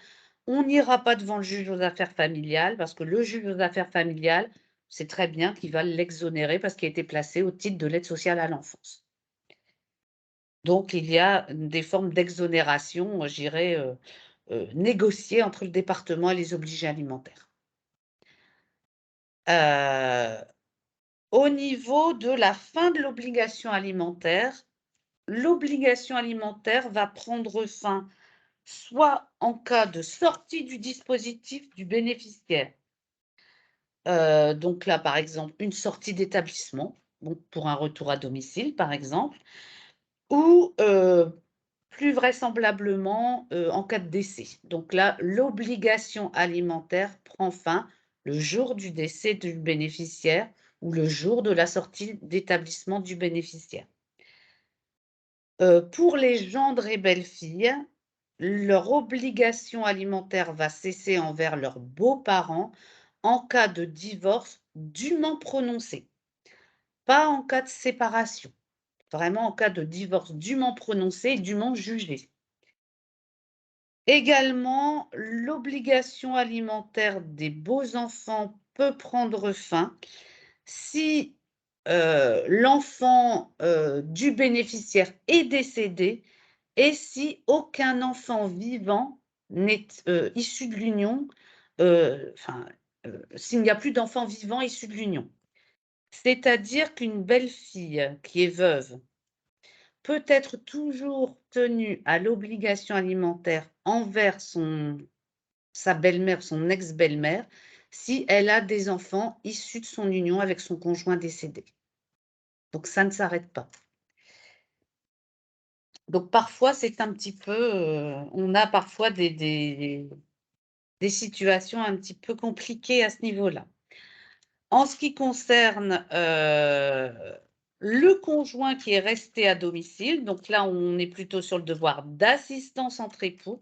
B: On n'ira pas devant le juge aux affaires familiales parce que le juge aux affaires familiales, c'est très bien qu'il va l'exonérer parce qu'il a été placé au titre de l'aide sociale à l'enfance. Donc il y a des formes d'exonération, je dirais, négociées entre le département et les obligés alimentaires. Au niveau de la fin de l'obligation alimentaire va prendre fin soit en cas de sortie du dispositif du bénéficiaire. Donc là, par exemple, une sortie d'établissement, donc pour un retour à domicile, par exemple, ou plus vraisemblablement en cas de décès. Donc là, l'obligation alimentaire prend fin le jour du décès du bénéficiaire ou le jour de la sortie d'établissement du bénéficiaire. Pour les gendres et belles-filles, leur obligation alimentaire va cesser envers leurs beaux-parents en cas de divorce dûment prononcé, pas en cas de séparation, vraiment en cas de divorce dûment prononcé et dûment jugé. Également, l'obligation alimentaire des beaux-enfants peut prendre fin si l'enfant du bénéficiaire est décédé et si aucun enfant vivant n'est issu de l'union, s'il n'y a plus d'enfants vivants issus de l'union. C'est-à-dire qu'une belle-fille qui est veuve peut être toujours tenue à l'obligation alimentaire envers sa belle-mère, son ex-belle-mère, si elle a des enfants issus de son union avec son conjoint décédé. Donc ça ne s'arrête pas. Donc parfois, c'est un petit peu, on a parfois des situations un petit peu compliquées à ce niveau-là. En ce qui concerne le conjoint qui est resté à domicile, donc là, on est plutôt sur le devoir d'assistance entre époux.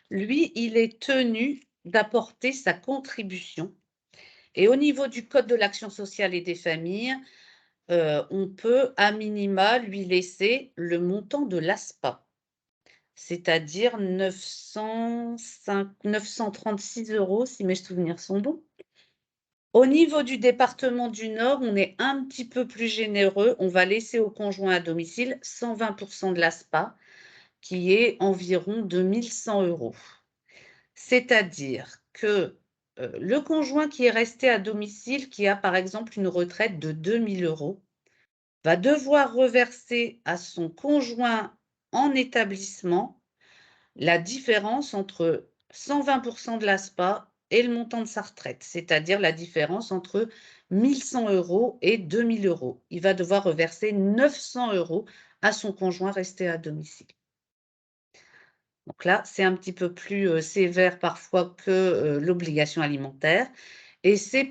B: Lui, il est tenu d'apporter sa contribution. Et au niveau du Code de l'action sociale et des familles, on peut à minima lui laisser le montant de l'ASPA, c'est-à-dire 936 € si mes souvenirs sont bons. Au niveau du département du Nord, on est un petit peu plus généreux. On va laisser au conjoint à domicile 120% de l'ASPA, qui est environ 2100 €. C'est-à-dire que le conjoint qui est resté à domicile, qui a par exemple une retraite de 2000 €, va devoir reverser à son conjoint en établissement la différence entre 120% de l'ASPA et le montant de sa retraite, c'est-à-dire la différence entre 1100 € et 2000 €. Il va devoir reverser 900 € à son conjoint resté à domicile. Donc là, c'est un petit peu plus sévère parfois que l'obligation alimentaire. Et c'est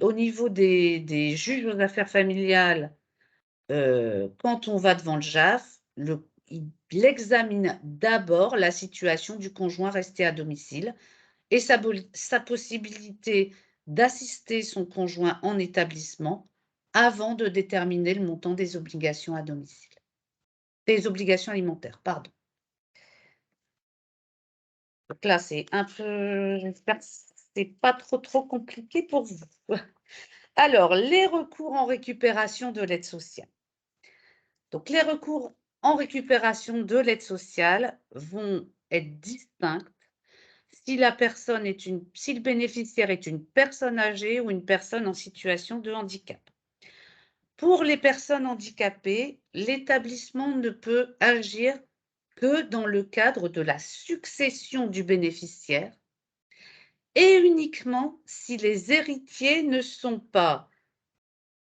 B: au niveau des juges aux affaires familiales, quand on va devant le JAF, il examine d'abord la situation du conjoint resté à domicile et sa possibilité d'assister son conjoint en établissement avant de déterminer le montant des obligations à domicile. Des obligations alimentaires, pardon. Donc là, c'est un peu, j'espère que c'est pas trop compliqué pour vous. Alors, les recours en récupération de l'aide sociale. Donc, les recours en récupération de l'aide sociale vont être distincts si le bénéficiaire est une personne âgée ou une personne en situation de handicap. Pour les personnes handicapées, l'établissement ne peut agir que dans le cadre de la succession du bénéficiaire et uniquement si les héritiers ne sont pas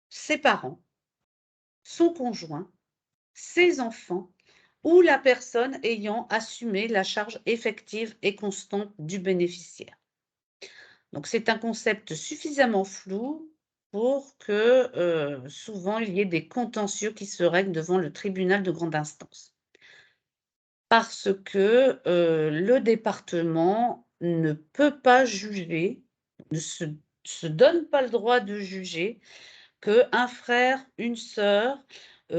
B: ses parents, son conjoint, ses enfants ou la personne ayant assumé la charge effective et constante du bénéficiaire. Donc c'est un concept suffisamment flou pour que souvent il y ait des contentieux qui se règlent devant le tribunal de grande instance. Parce que le département ne peut pas juger, ne se donne pas le droit de juger qu'un frère, une sœur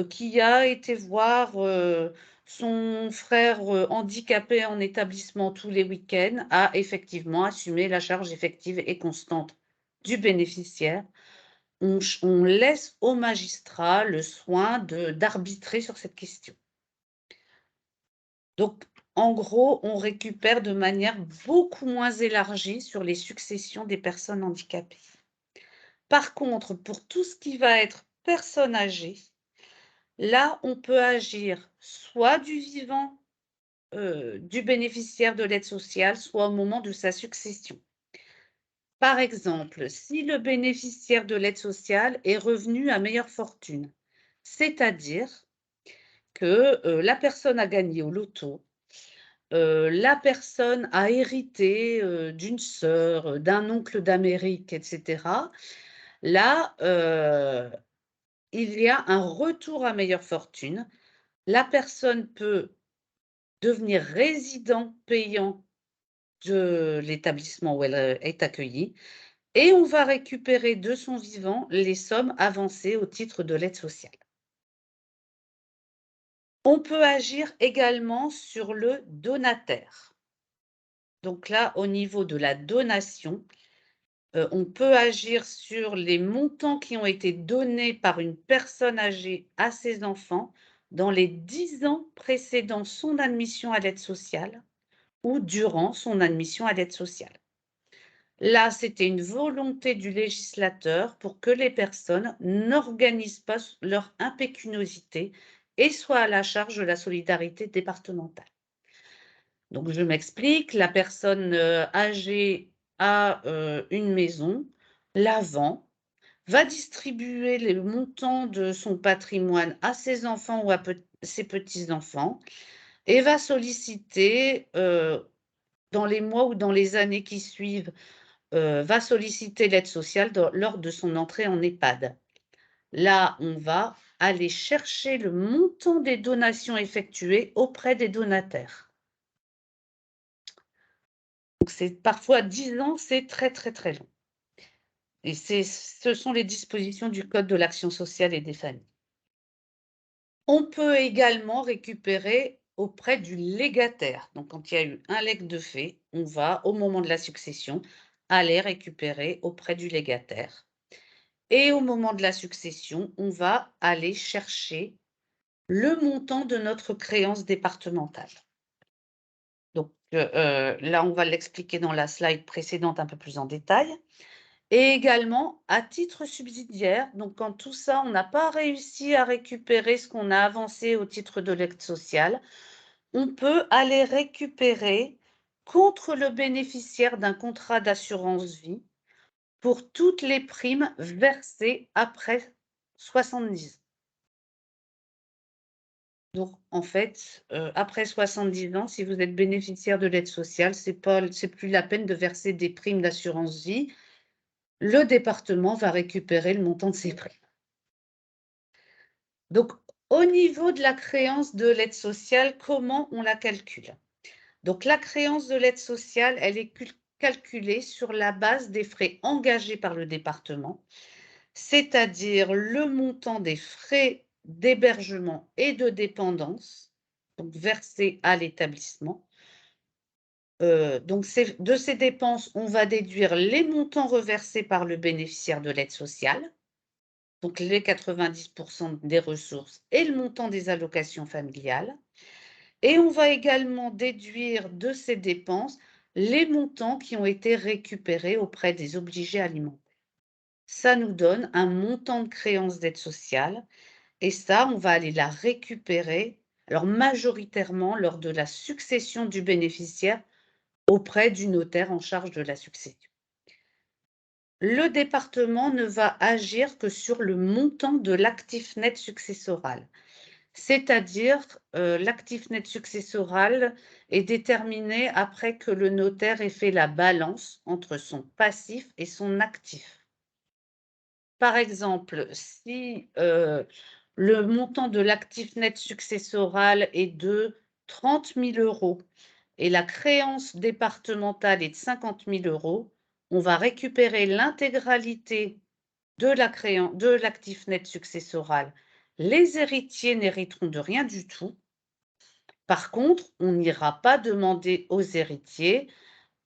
B: qui a été voir son frère handicapé en établissement tous les week-ends, a effectivement assumé la charge effective et constante du bénéficiaire. On laisse au magistrat le soin d'arbitrer sur cette question. Donc, en gros, on récupère de manière beaucoup moins élargie sur les successions des personnes handicapées. Par contre, pour tout ce qui va être personnes âgées, là, on peut agir soit du vivant du bénéficiaire de l'aide sociale, soit au moment de sa succession. Par exemple, si le bénéficiaire de l'aide sociale est revenu à meilleure fortune, c'est-à-dire que la personne a gagné au loto, la personne a hérité d'une sœur, d'un oncle d'Amérique, etc. Là, il y a un retour à meilleure fortune. La personne peut devenir résident payant de l'établissement où elle est accueillie et on va récupérer de son vivant les sommes avancées au titre de l'aide sociale. On peut agir également sur le donataire. Donc là, au niveau de la donation, on peut agir sur les montants qui ont été donnés par une personne âgée à ses enfants dans les 10 ans précédant son admission à l'aide sociale ou durant son admission à l'aide sociale. Là, c'était une volonté du législateur pour que les personnes n'organisent pas leur impécuniosité et soient à la charge de la solidarité départementale. Donc, je m'explique, la personne âgée a une maison, la vend, va distribuer les montants de son patrimoine à ses enfants ou à ses petits-enfants et va solliciter, dans les mois ou dans les années qui suivent, va solliciter l'aide sociale lors de son entrée en EHPAD. Là, on va aller chercher le montant des donations effectuées auprès des donataires. Donc, c'est parfois 10 ans, c'est très, très, très long. Et ce sont les dispositions du Code de l'action sociale et des familles. On peut également récupérer auprès du légataire. Donc, quand il y a eu un legs de fait, on va, au moment de la succession, aller récupérer auprès du légataire. Et au moment de la succession, on va aller chercher le montant de notre créance départementale. Donc là, on va l'expliquer dans la slide précédente un peu plus en détail. Et également, à titre subsidiaire, donc quand tout ça, on n'a pas réussi à récupérer ce qu'on a avancé au titre de l'aide sociale, on peut aller récupérer contre le bénéficiaire d'un contrat d'assurance vie pour toutes les primes versées après 70 ans. Donc, en fait, après 70 ans, si vous êtes bénéficiaire de l'aide sociale, c'est plus la peine de verser des primes d'assurance vie. Le département va récupérer le montant de ces primes. Donc, au niveau de la créance de l'aide sociale, comment on la calcule? Donc, la créance de l'aide sociale, elle est calculée sur la base des frais engagés par le département, c'est-à-dire le montant des frais d'hébergement et de dépendance, donc versés à l'établissement. Donc, de ces dépenses, on va déduire les montants reversés par le bénéficiaire de l'aide sociale, donc les 90% des ressources et le montant des allocations familiales. Et on va également déduire de ces dépenses les montants qui ont été récupérés auprès des obligés alimentaires. Ça nous donne un montant de créance d'aide sociale et ça, on va aller la récupérer, alors majoritairement lors de la succession du bénéficiaire auprès du notaire en charge de la succession. Le département ne va agir que sur le montant de l'actif net successoral. C'est-à-dire, l'actif net successoral est déterminé après que le notaire ait fait la balance entre son passif et son actif. Par exemple, si le montant de l'actif net successoral est de 30 000 € et la créance départementale est de 50 000 €, on va récupérer l'intégralité de l'actif net successoral Les héritiers n'hériteront de rien du tout. Par contre, on n'ira pas demander aux héritiers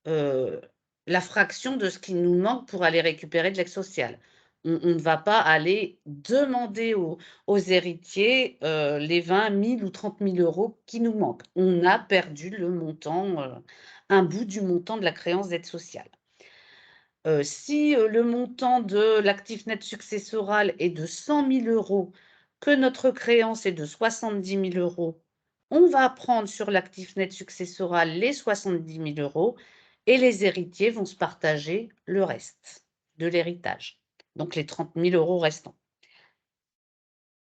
B: euh, la fraction de ce qui nous manque pour aller récupérer de l'aide sociale. On ne va pas aller demander aux héritiers les 20 000 ou 30 000 euros qui nous manquent. On a perdu le montant, un bout du montant de la créance d'aide sociale. Si le montant de l'actif net successoral est de 100 000 euros, que notre créance est de 70 000 euros, on va prendre sur l'actif net successoral les 70 000 euros et les héritiers vont se partager le reste de l'héritage, donc les 30 000 euros restants.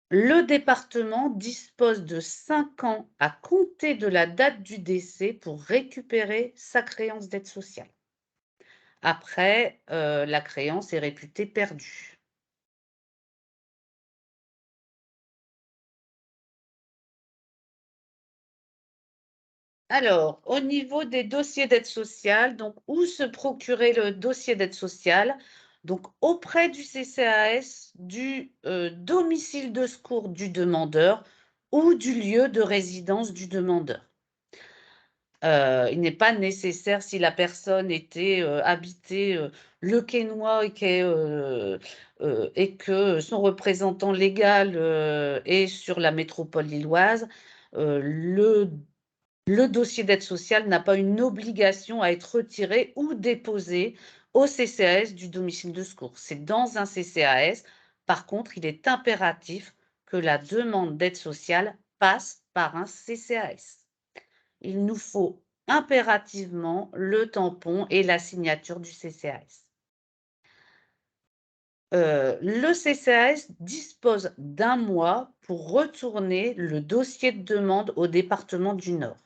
B: Le département dispose de 5 ans à compter de la date du décès pour récupérer sa créance d'aide sociale. Après, la créance est réputée perdue. Alors, au niveau des dossiers d'aide sociale, donc où se procurer le dossier d'aide sociale? Donc, auprès du CCAS, du domicile de secours du demandeur ou du lieu de résidence du demandeur. Il n'est pas nécessaire si la personne était habitée le Quesnoy et que son représentant légal est sur la métropole lilloise, le dossier d'aide sociale n'a pas une obligation à être retiré ou déposé au CCAS du domicile de secours. C'est dans un CCAS. Par contre, il est impératif que la demande d'aide sociale passe par un CCAS. Il nous faut impérativement le tampon et la signature du CCAS. Le CCAS dispose d'un mois pour retourner le dossier de demande au département du Nord.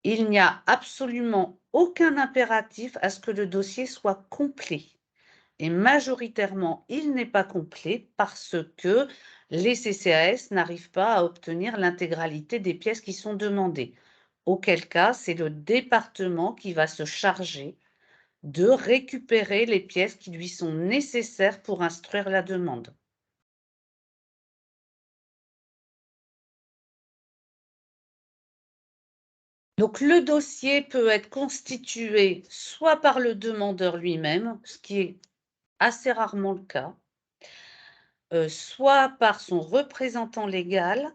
B: Il n'y a absolument aucun impératif à ce que le dossier soit complet. Et majoritairement, il n'est pas complet parce que les CCAS n'arrivent pas à obtenir l'intégralité des pièces qui sont demandées. Auquel cas, c'est le département qui va se charger de récupérer les pièces qui lui sont nécessaires pour instruire la demande. Donc, le dossier peut être constitué soit par le demandeur lui-même, ce qui est assez rarement le cas, soit par son représentant légal,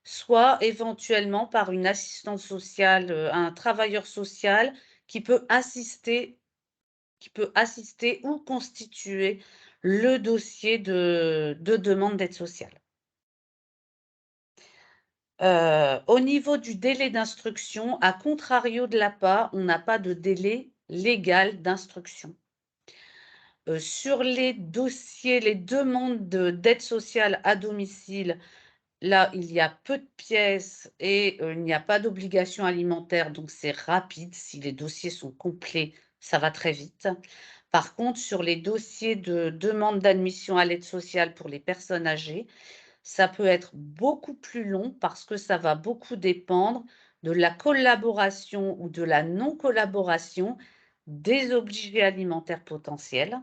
B: soit éventuellement par une assistante sociale, un travailleur social qui peut assister ou constituer le dossier de demande d'aide sociale. Au niveau du délai d'instruction, à contrario de l'APA, on n'a pas de délai légal d'instruction. Sur les dossiers, les demandes d'aide sociale à domicile, là, il y a peu de pièces et il n'y a pas d'obligation alimentaire, donc c'est rapide. Si les dossiers sont complets, ça va très vite. Par contre, sur les dossiers de demande d'admission à l'aide sociale pour les personnes âgées, ça peut être beaucoup plus long parce que ça va beaucoup dépendre de la collaboration ou de la non-collaboration des obligés alimentaires potentiels,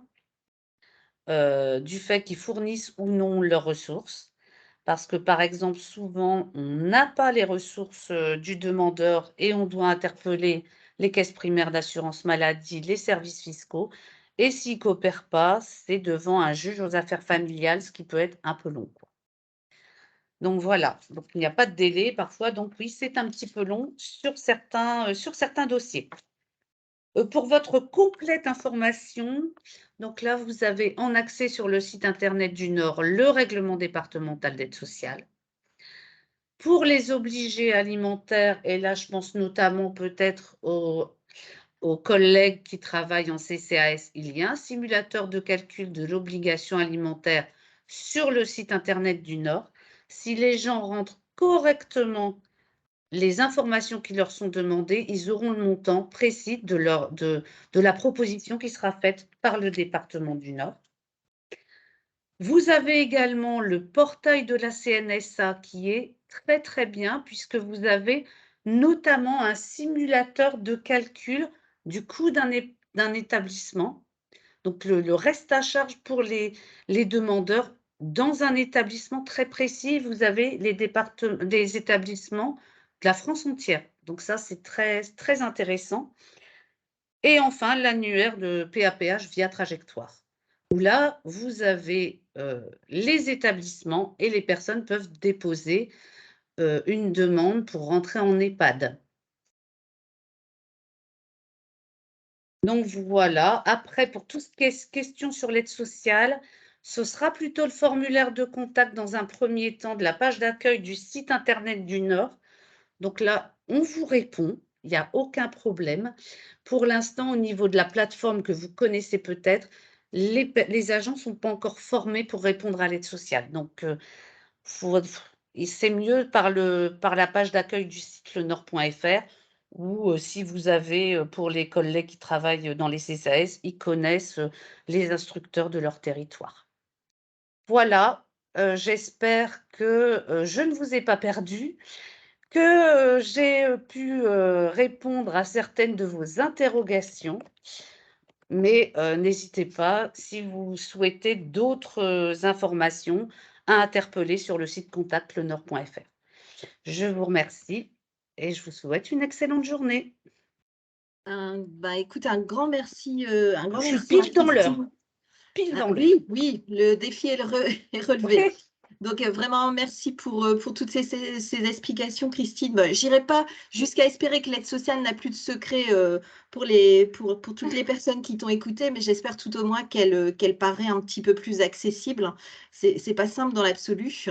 B: du fait qu'ils fournissent ou non leurs ressources. Parce que, par exemple, souvent, on n'a pas les ressources du demandeur et on doit interpeller les caisses primaires d'assurance maladie, les services fiscaux. Et s'ils ne coopèrent pas, c'est devant un juge aux affaires familiales, ce qui peut être un peu long, quoi. Donc voilà, donc il n'y a pas de délai parfois, donc oui, c'est un petit peu long sur certains dossiers. Pour votre complète information, donc là, vous avez en accès sur le site internet du Nord le règlement départemental d'aide sociale. Pour les obligés alimentaires, et là, je pense notamment peut-être aux collègues qui travaillent en CCAS, il y a un simulateur de calcul de l'obligation alimentaire sur le site internet du Nord. Si les gens rentrent correctement les informations qui leur sont demandées, ils auront le montant précis de la proposition qui sera faite par le département du Nord. Vous avez également le portail de la CNSA qui est très très bien puisque vous avez notamment un simulateur de calcul du coût d'un établissement. Donc le reste à charge pour les demandeurs dans un établissement très précis, vous avez les établissements de la France entière. Donc ça, c'est très, très intéressant. Et enfin, l'annuaire de PAPH via Trajectoire, où là, vous avez les établissements et les personnes peuvent déposer une demande pour rentrer en EHPAD. Donc voilà. Après, pour tout ce qui est question sur l'aide sociale, ce sera plutôt le formulaire de contact dans un premier temps de la page d'accueil du site internet du Nord. Donc là, on vous répond, il n'y a aucun problème. Pour l'instant, au niveau de la plateforme que vous connaissez peut-être, les agents ne sont pas encore formés pour répondre à l'aide sociale. Donc, c'est mieux par la page d'accueil du site lenord.fr ou si vous avez, pour les collègues qui travaillent dans les CCAS, ils connaissent les instructeurs de leur territoire. Voilà, j'espère que je ne vous ai pas perdu, que j'ai pu répondre à certaines de vos interrogations. Mais n'hésitez pas, si vous souhaitez d'autres informations, à interpeller sur le site contactlenord.fr. Je vous remercie et je vous souhaite une excellente journée.
A: Écoute, un grand merci
B: Je suis
A: à
B: pile dans l'heure,
A: Christine.
B: pile dans l'heure.
A: Oui, oui, le défi est, est relevé.
B: Oui.
A: Donc, vraiment, merci pour toutes ces explications, Christine. Bah, j'irai pas jusqu'à espérer que l'aide sociale n'a plus de secret pour toutes les personnes qui t'ont écouté, mais j'espère tout au moins qu'elle paraît un petit peu plus accessible. C'est pas simple dans l'absolu.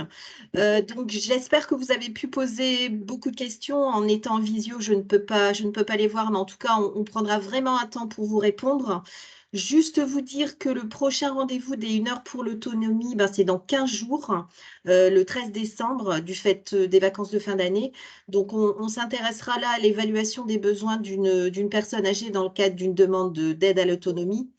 A: Donc, j'espère que vous avez pu poser beaucoup de questions. En étant en visio, je ne peux pas les voir, mais en tout cas, on prendra vraiment un temps pour vous répondre. Juste vous dire que le prochain rendez-vous des 1 heure pour l'autonomie, c'est dans 15 jours, le 13 décembre, du fait des vacances de fin d'année. Donc, on s'intéressera là à l'évaluation des besoins d'une personne âgée dans le cadre d'une demande d'aide à l'autonomie,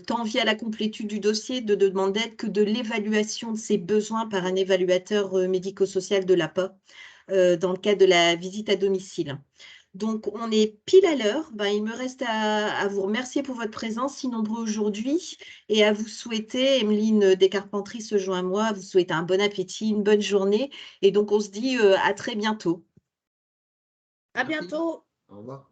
A: tant via la complétude du dossier de demande d'aide que de l'évaluation de ses besoins par un évaluateur médico-social de l'APA dans le cadre de la visite à domicile. Donc, on est pile à l'heure. Il me reste à vous remercier pour votre présence si nombreux aujourd'hui et à vous souhaiter, Emeline Descarpentries se joint à moi, à vous souhaiter un bon appétit, une bonne journée. Et donc, on se dit à très bientôt.
B: À bientôt.
C: Au revoir.